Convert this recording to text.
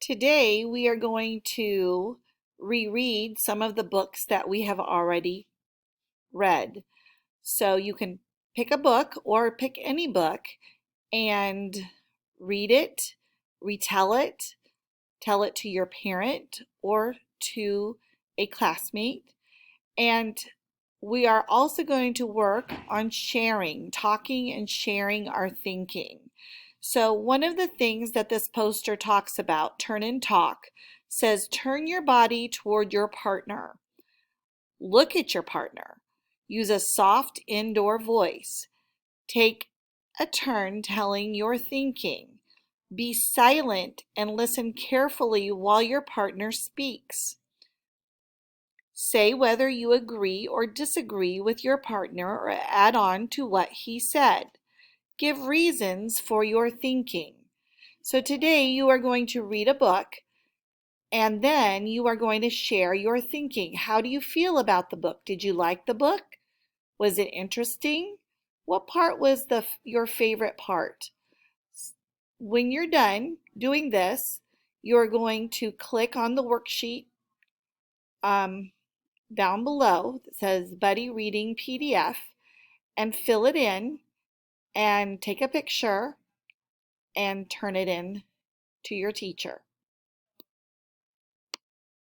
Today we are going to reread some of the books that we have already read. So you can pick a book or pick any book and read it, retell it, tell it to your parent or to a classmate. And we are also going to work on sharing, talking and sharing our thinking. So one of the things that this poster talks about, Turn and Talk, says turn your body toward your partner. Look at your partner. Use a soft indoor voice. Take a turn telling your thinking. Be silent and listen carefully while your partner speaks. Say whether you agree or disagree with your partner or add on to what he said. Give reasons for your thinking. So today you are going to read a book and then you are going to share your thinking. How do you feel about the book? Did you like the book? Was it interesting? What part was your favorite part? When you're done doing this, you're going to click on the worksheet down below that says Buddy Reading PDF and fill it in and take a picture and turn it in to your teacher.